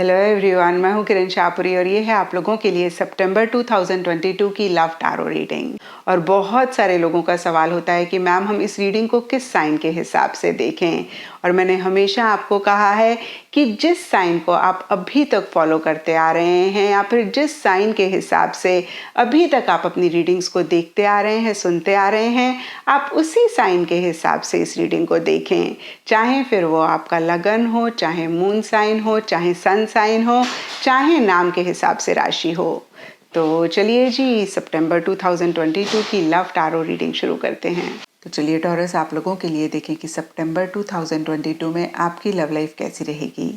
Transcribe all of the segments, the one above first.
Hello everyone, मैं हूं किरण शाहपुरी और ये है आप लोगों के लिए सितंबर 2022 की लव टैरो रीडिंग। और बहुत सारे लोगों का सवाल होता है कि मैम हम इस रीडिंग को किस साइन के हिसाब से देखें। और मैंने हमेशा आपको कहा है कि जिस साइन को आप अभी तक फॉलो करते आ रहे हैं या फिर जिस साइन के हिसाब से अभी तक आप अपनी रीडिंग्स को देखते आ रहे हैं, सुनते आ रहे हैं, आप उसी साइन के हिसाब से इस रीडिंग को देखें। चाहे फिर वो आपका लगन हो, चाहे मून साइन हो, चाहे सन साइन हो, चाहे नाम के हिसाब से राशि हो। तो चलिए जी, सितंबर 2022 की लव टैरो रीडिंग शुरू करते हैं। तो चलिए टॉरस, आप लोगों के लिए देखें कि सितंबर 2022 में आपकी लव लाइफ कैसी रहेगी।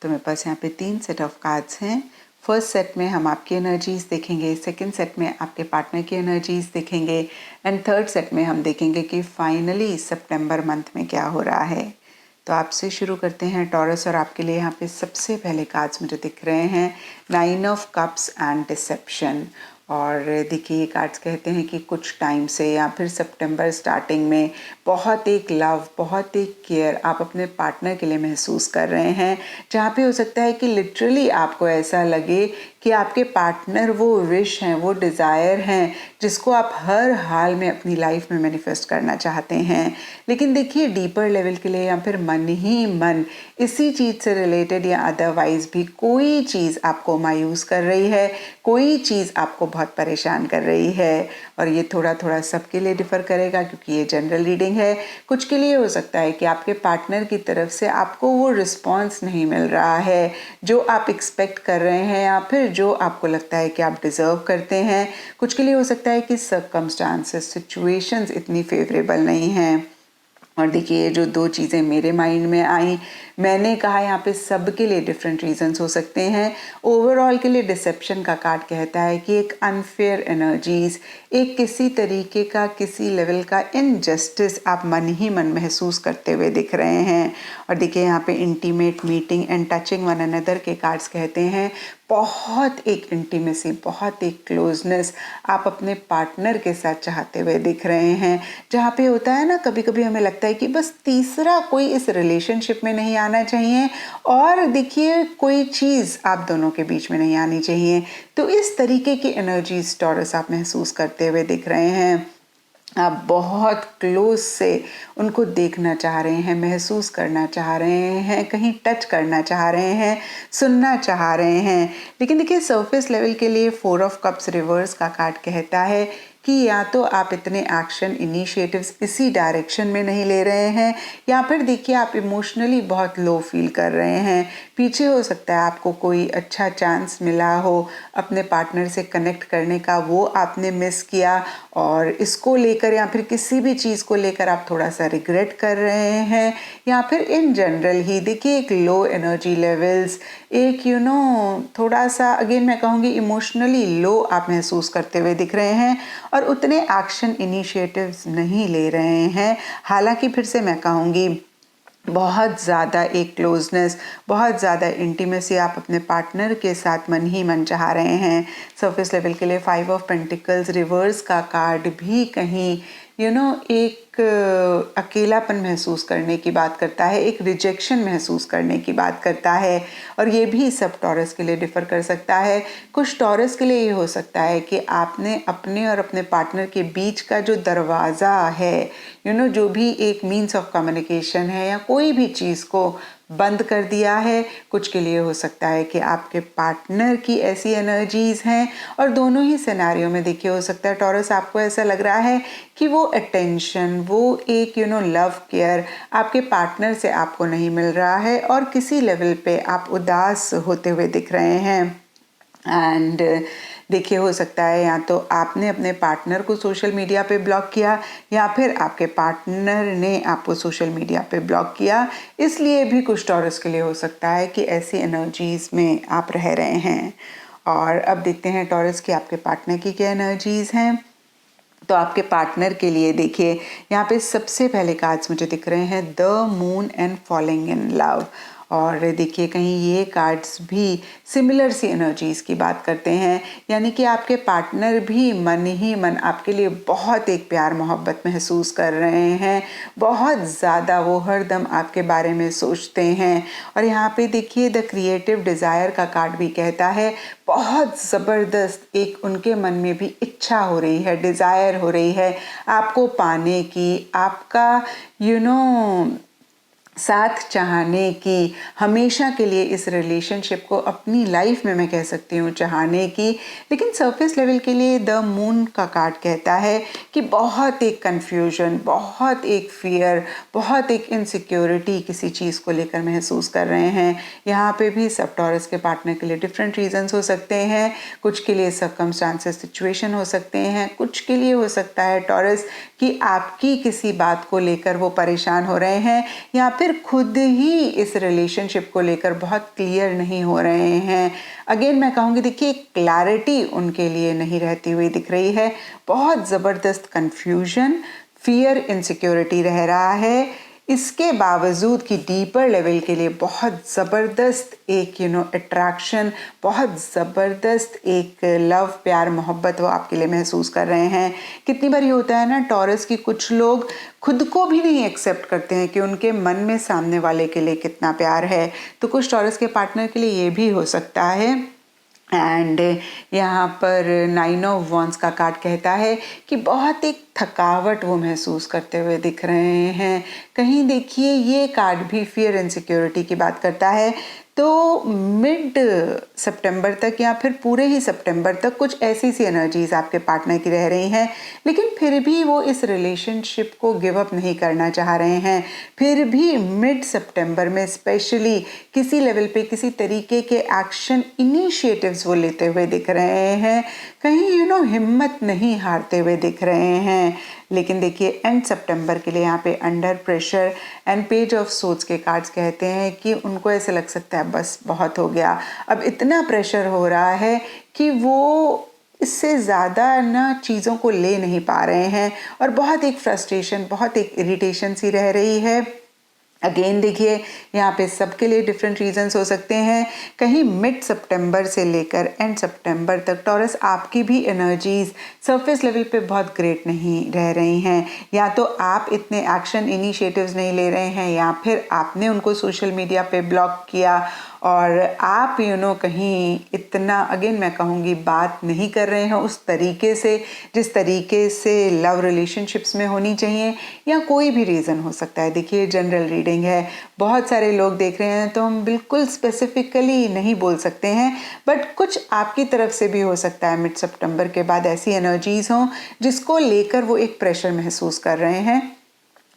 तो मेरे पास यहाँ पे 3 सेट ऑफ कार्ड्स हैं। फर्स्ट सेट में हम आपकी एनर्जीज देखेंगे, सेकंड सेट में आपके पार्टनर की एनर्जीज देखेंगे एंड थर्ड सेट में हम देखेंगे कि फाइनली सितंबर मंथ में क्या हो रहा है। तो आपसे शुरू करते हैं टॉरस, और आपके लिए यहाँ पे सबसे पहले कार्ड्स मुझे दिख रहे हैं 9 ऑफ कप्स एंड डिसेप्शन। और देखिए, ये कार्ड्स कहते हैं कि कुछ टाइम से या फिर सितंबर स्टार्टिंग में बहुत एक लव, बहुत एक केयर आप अपने पार्टनर के लिए महसूस कर रहे हैं, जहाँ पे हो सकता है कि लिटरली आपको ऐसा लगे कि आपके पार्टनर वो विश हैं, वो डिज़ायर हैं जिसको आप हर हाल में अपनी लाइफ में मैनिफेस्ट करना चाहते हैं। लेकिन देखिए, डीपर लेवल के लिए या फिर मन ही मन इसी चीज़ से रिलेटेड या अदरवाइज भी कोई चीज़ आपको मायूस कर रही है, कोई चीज़ आपको बहुत परेशान कर रही है। और ये थोड़ा थोड़ा सबके लिए डिफ़र करेगा क्योंकि ये जनरल रीडिंग है। कुछ के लिए हो सकता है कि आपके पार्टनर की तरफ से आपको वो रिस्पॉन्स नहीं मिल रहा है जो आप एक्सपेक्ट कर रहे हैं या फिर जो आपको लगता है कि आप डिज़र्व करते हैं। कुछ के लिए हो सकता है कि सर्कमस्टांसेस, सिचुएशंस इतनी फेवरेबल नहीं हैं। और देखिए, ये जो 2 चीज़ें मेरे माइंड में आई, मैंने कहा यहाँ पे सबके लिए डिफरेंट रीजंस हो सकते हैं। ओवरऑल के लिए डिसेप्शन का कार्ड कहता है कि एक अनफेयर एनर्जीज, एक किसी तरीके का, किसी लेवल का इनजस्टिस आप मन ही मन महसूस करते हुए दिख रहे हैं। और देखिए, यहाँ पे intimate meeting and touching one another के कार्ड्स कहते हैं बहुत एक इंटीमेसी, बहुत एक क्लोजनेस आप अपने पार्टनर के साथ चाहते हुए दिख रहे हैं। जहाँ पे होता है ना, कभी कभी हमें लगता है कि बस तीसरा कोई इस रिलेशनशिप में नहीं आना चाहिए, और देखिए कोई चीज़ आप दोनों के बीच में नहीं आनी चाहिए। तो इस तरीके की एनर्जीज टॉरस आप महसूस करते हुए दिख रहे हैं। आप बहुत क्लोज से उनको देखना चाह रहे हैं, महसूस करना चाह रहे हैं, कहीं टच करना चाह रहे हैं, सुनना चाह रहे हैं। लेकिन देखिए, सरफेस लेवल के लिए 4 ऑफ कप्स रिवर्स का कार्ड कहता है कि या तो आप इतने एक्शन इनिशिएटिव्स इसी डायरेक्शन में नहीं ले रहे हैं, या फिर देखिए आप इमोशनली बहुत लो फील कर रहे हैं। पीछे हो सकता है आपको कोई अच्छा चांस मिला हो अपने पार्टनर से कनेक्ट करने का, वो आपने मिस किया, और इसको लेकर या फिर किसी भी चीज़ को लेकर आप थोड़ा सा रिग्रेट कर रहे हैं। या फिर इन जनरल ही देखिए, एक लो एनर्जी लेवल्स, एक थोड़ा सा अगेन मैं कहूँगी इमोशनली लो आप महसूस करते हुए दिख रहे हैं, और उतने एक्शन इनिशिएटिव्स नहीं ले रहे हैं। हालांकि फिर से मैं कहूँगी बहुत ज़्यादा एक क्लोजनेस, बहुत ज़्यादा इंटीमेसी आप अपने पार्टनर के साथ मन ही मन चाह रहे हैं। सरफेस लेवल के लिए 5 ऑफ पेंटिकल्स रिवर्स का कार्ड भी कहीं एक अकेलापन महसूस करने की बात करता है, एक रिजेक्शन महसूस करने की बात करता है। और ये भी सब टॉरस के लिए डिफ़र कर सकता है। कुछ टॉरस के लिए ये हो सकता है कि आपने अपने और अपने पार्टनर के बीच का जो दरवाज़ा है, जो भी एक मीन्स ऑफ कम्युनिकेशन है या कोई भी चीज़ को बंद कर दिया है। कुछ के लिए हो सकता है कि आपके पार्टनर की ऐसी एनर्जीज हैं, और दोनों ही सिनेरियो में देखिए हो सकता है टॉरस आपको ऐसा लग रहा है कि वो अटेंशन, वो एक लव केयर आपके पार्टनर से आपको नहीं मिल रहा है, और किसी लेवल पे आप उदास होते हुए दिख रहे हैं। एंड देखिए, हो सकता है या तो आपने अपने पार्टनर को सोशल मीडिया पे ब्लॉक किया, या फिर आपके पार्टनर ने आपको सोशल मीडिया पे ब्लॉक किया। इसलिए भी कुछ टॉरस के लिए हो सकता है कि ऐसी एनर्जीज में आप रह रहे हैं। और अब देखते हैं टॉरस की आपके पार्टनर की क्या एनर्जीज हैं। तो आपके पार्टनर के लिए देखिए, यहाँ पे सबसे पहले कार्ड्स मुझे दिख रहे हैं the moon and falling in love. और देखिए कहीं ये कार्ड्स भी सिमिलर सी एनर्जीज़ की बात करते हैं, यानी कि आपके पार्टनर भी मन ही मन आपके लिए बहुत एक प्यार मोहब्बत महसूस कर रहे हैं, बहुत ज़्यादा वो हरदम आपके बारे में सोचते हैं। और यहाँ पे देखिए द क्रिएटिव डिज़ायर का कार्ड भी कहता है बहुत ज़बरदस्त एक उनके मन में भी इच्छा हो रही है, डिज़ायर हो रही है आपको पाने की, आपका साथ चाहने की, हमेशा के लिए इस रिलेशनशिप को अपनी लाइफ में मैं कह सकती हूँ चाहने की। लेकिन सरफेस लेवल के लिए द मून का कार्ड कहता है कि बहुत एक कन्फ्यूजन, बहुत एक फियर, बहुत एक इनसिक्योरिटी किसी चीज़ को लेकर महसूस कर रहे हैं। यहाँ पे भी सब टॉरस के पार्टनर के लिए डिफरेंट रीजंस हो सकते हैं। कुछ के लिए सर्कमस्टांसेस सिचुएशन हो सकते हैं, कुछ के लिए हो सकता है टॉरस कि आपकी किसी बात को लेकर वो परेशान हो रहे हैं या फिर खुद ही इस रिलेशनशिप को लेकर बहुत क्लियर नहीं हो रहे हैं। अगेन मैं कहूँगी देखिए क्लैरिटी उनके लिए नहीं रहती हुई दिख रही है, बहुत ज़बरदस्त कन्फ्यूजन, फियर, इनसिक्योरिटी रह रहा है। इसके बावजूद कि डीपर लेवल के लिए बहुत ज़बरदस्त एक अट्रैक्शन, बहुत ज़बरदस्त एक लव, प्यार, मोहब्बत वो आपके लिए महसूस कर रहे हैं। कितनी बार ये होता है ना टॉरस की कुछ लोग खुद को भी नहीं एक्सेप्ट करते हैं कि उनके मन में सामने वाले के लिए कितना प्यार है, तो कुछ टॉरस के पार्टनर के लिए ये भी हो सकता है। एंड यहाँ पर 9 ऑफ वॉन्ड्स का कार्ड कहता है कि बहुत एक थकावट वो महसूस करते हुए दिख रहे हैं। कहीं देखिए ये कार्ड भी फियर इनसिक्योरिटी की बात करता है। तो मिड सितंबर तक या फिर पूरे ही सितंबर तक कुछ ऐसी सी एनर्जीज आपके पार्टनर की रह रही हैं, लेकिन फिर भी वो इस रिलेशनशिप को गिव अप नहीं करना चाह रहे हैं। फिर भी मिड सितंबर में स्पेशली किसी लेवल पे किसी तरीके के एक्शन इनिशिएटिव्स वो लेते हुए दिख रहे हैं। कहीं हिम्मत नहीं हारते हुए दिख रहे हैं। लेकिन देखिए एंड सितंबर के लिए यहाँ पे under pressure and page of swords के कार्ड्स कहते हैं कि उनको ऐसे लग सकता है बस बहुत हो गया, अब इतना प्रेशर हो रहा है कि वो इससे ज़्यादा ना चीज़ों को ले नहीं पा रहे हैं और बहुत एक फ्रस्ट्रेशन, बहुत एक इरिटेशन सी रह रही है। अगेन देखिए यहाँ पे सबके लिए डिफरेंट रीजंस हो सकते हैं। कहीं मिड सितंबर से लेकर एंड सितंबर तक टॉरस आपकी भी एनर्जीज सरफेस लेवल पे बहुत ग्रेट नहीं रह रही हैं। या तो आप इतने एक्शन इनिशिएटिव्स नहीं ले रहे हैं या फिर आपने उनको सोशल मीडिया पे ब्लॉक किया और आप कहीं इतना अगेन मैं कहूँगी बात नहीं कर रहे हैं उस तरीके से जिस तरीके से लव रिलेशनशिप्स में होनी चाहिए, या कोई भी रीज़न हो सकता है। देखिए जनरल रीडिंग है, बहुत सारे लोग देख रहे हैं तो हम बिल्कुल स्पेसिफिकली नहीं बोल सकते हैं, बट कुछ आपकी तरफ से भी हो सकता है मिड सितंबर के बाद ऐसी एनर्जीज हों जिसको लेकर वो एक प्रेशर महसूस कर रहे हैं।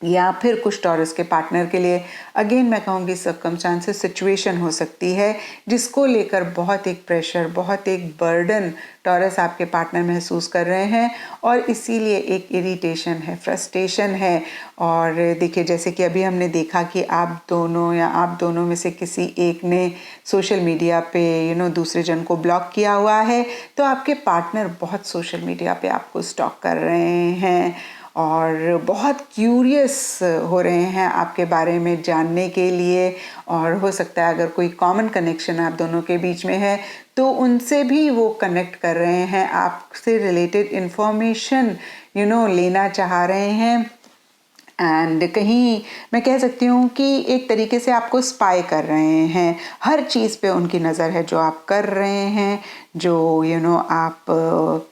या फिर कुछ टॉरस के पार्टनर के लिए अगेन मैं कहूँगी सर्कमस्टांसेस सिचुएशन हो सकती है जिसको लेकर बहुत एक प्रेशर, बहुत एक बर्डन टॉरस आपके पार्टनर महसूस कर रहे हैं और इसीलिए एक इरिटेशन है, फ्रस्ट्रेशन है। और देखिए जैसे कि अभी हमने देखा कि आप दोनों या आप दोनों में से किसी एक ने सोशल मीडिया पे दूसरे जन को ब्लॉक किया हुआ है, तो आपके पार्टनर बहुत सोशल मीडिया पे आपको स्टॉक कर रहे हैं और बहुत क्यूरियस हो रहे हैं आपके बारे में जानने के लिए। और हो सकता है अगर कोई कॉमन कनेक्शन आप दोनों के बीच में है तो उनसे भी वो कनेक्ट कर रहे हैं, आपसे रिलेटेड इंफॉर्मेशन लेना चाह रहे हैं। एंड कहीं मैं कह सकती हूँ कि एक तरीके से आपको स्पाई कर रहे हैं, हर चीज़ पे उनकी नज़र है जो आप कर रहे हैं, जो आप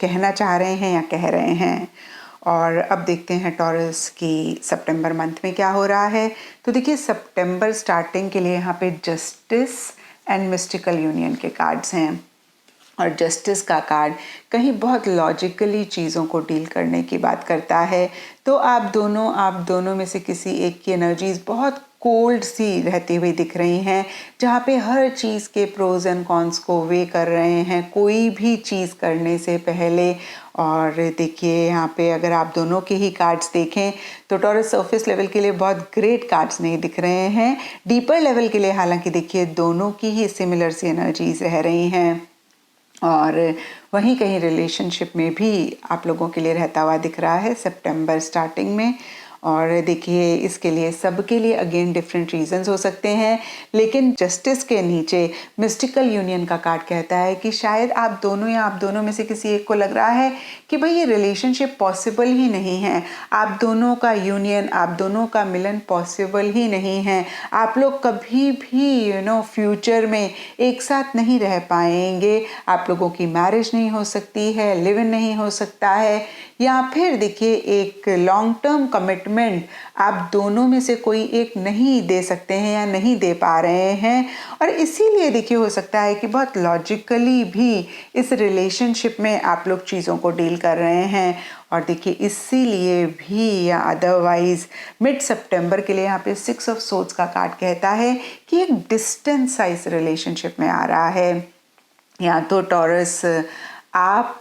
कहना चाह रहे हैं या कह रहे हैं। और अब देखते हैं टॉरस की सितंबर मंथ में क्या हो रहा है। तो देखिए सितंबर स्टार्टिंग के लिए यहाँ पे जस्टिस एंड मिस्टिकल यूनियन के कार्ड्स हैं और जस्टिस का कार्ड कहीं बहुत लॉजिकली चीज़ों को डील करने की बात करता है। तो आप दोनों में से किसी एक की एनर्जीज बहुत कोल्ड सी रहती हुई दिख रही हैं, जहाँ पे हर चीज़ के प्रोज एंड कॉन्स को वे कर रहे हैं कोई भी चीज़ करने से पहले। और देखिए यहाँ पे अगर आप दोनों के ही कार्ड्स देखें तो टॉरस सरफेस लेवल के लिए बहुत ग्रेट कार्ड्स नहीं दिख रहे हैं, डीपर लेवल के लिए हालांकि देखिए दोनों की ही सिमिलर सी एनर्जीज रह रही हैं। और वहीं कहीं रिलेशनशिप में भी आप लोगों के लिए रहता हुआ दिख रहा है सितंबर स्टार्टिंग में। और देखिए इसके लिए सबके लिए अगेन डिफरेंट रीजंस हो सकते हैं, लेकिन जस्टिस के नीचे मिस्टिकल यूनियन का कार्ड कहता है कि शायद आप दोनों या आप दोनों में से किसी एक को लग रहा है कि भाई ये रिलेशनशिप पॉसिबल ही नहीं है, आप दोनों का यूनियन, आप दोनों का मिलन पॉसिबल ही नहीं है, आप लोग कभी भी फ्यूचर में एक साथ नहीं रह पाएंगे, आप लोगों की मैरिज नहीं हो सकती है, लिव इन नहीं हो सकता है, या फिर देखिए एक लॉन्ग टर्म कमिटमेंट आप दोनों में से कोई एक नहीं दे सकते हैं या नहीं दे पा रहे हैं। और इसीलिए देखिए हो सकता है कि बहुत लॉजिकली भी इस रिलेशनशिप में आप लोग चीज़ों को डील कर रहे हैं। और देखिए इसीलिए भी या अदरवाइज मिड सितंबर के लिए यहाँ पे 6 ऑफ सोर्ड्स का कार्ड कहता है कि एक डिस्टेंस साइज रिलेशनशिप में आ रहा है। या तो टॉरस आप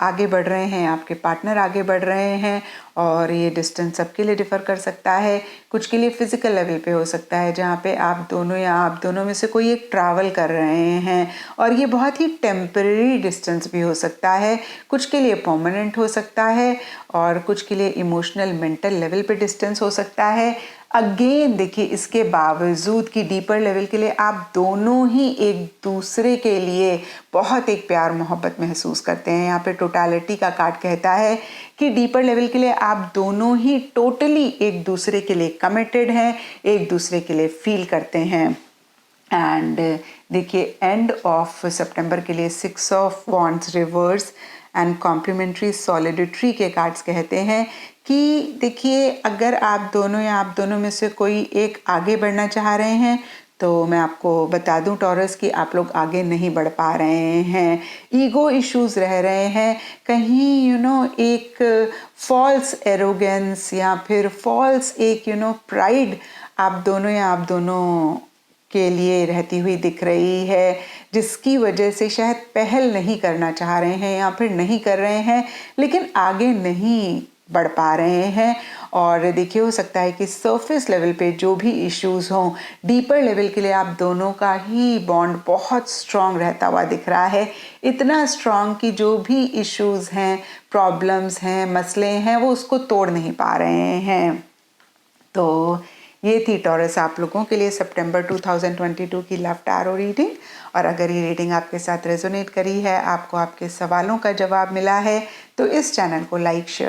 आगे बढ़ रहे हैं, आपके पार्टनर आगे बढ़ रहे हैं, और ये डिस्टेंस सबके लिए डिफ़र कर सकता है। कुछ के लिए फिजिकल लेवल पे हो सकता है जहाँ पे आप दोनों या आप दोनों में से कोई एक ट्रैवल कर रहे हैं, और ये बहुत ही टेम्परेरी डिस्टेंस भी हो सकता है। कुछ के लिए परमानेंट हो सकता है, और कुछ के लिए इमोशनल मेंटल लेवल पे डिस्टेंस हो सकता है। अगेन देखिए इसके बावजूद कि डीपर लेवल के लिए आप दोनों ही एक दूसरे के लिए बहुत एक प्यार मोहब्बत महसूस करते हैं। यहाँ पे टोटलिटी का कार्ड कहता है कि डीपर लेवल के लिए आप दोनों ही टोटली एक दूसरे के लिए कमिटेड हैं, एक दूसरे के लिए फील करते हैं। एंड देखिए एंड ऑफ सितंबर के लिए 6 of wands reverse and complementary solidity के कार्ड्स कहते हैं कि देखिए अगर आप दोनों या आप दोनों में से कोई एक आगे बढ़ना चाह रहे हैं तो मैं आपको बता दूं टॉरस कि आप लोग आगे नहीं बढ़ पा रहे हैं, ईगो इश्यूज रह रहे हैं, कहीं एक फॉल्स एरोगेंस या फिर फॉल्स एक प्राइड आप दोनों या आप दोनों के लिए रहती हुई दिख रही है, जिसकी वजह से शायद पहल नहीं करना चाह रहे हैं या फिर नहीं कर रहे हैं, लेकिन आगे नहीं बढ़ पा रहे हैं। और देखिए हो सकता है कि सरफेस लेवल पे जो भी इश्यूज हों, डीपर लेवल के लिए आप दोनों का ही बॉन्ड बहुत स्ट्रांग रहता हुआ दिख रहा है, इतना स्ट्रांग कि जो भी इश्यूज हैं, प्रॉब्लम्स हैं, मसले हैं, वो उसको तोड़ नहीं पा रहे हैं। तो ये थी टॉरस आप लोगों के लिए सितंबर 2022 की लव टैरो रीडिंग। और अगर ये रीडिंग आपके साथ रेजोनेट करी है, आपको आपके सवालों का जवाब मिला है, तो इस चैनल को लाइक शेयर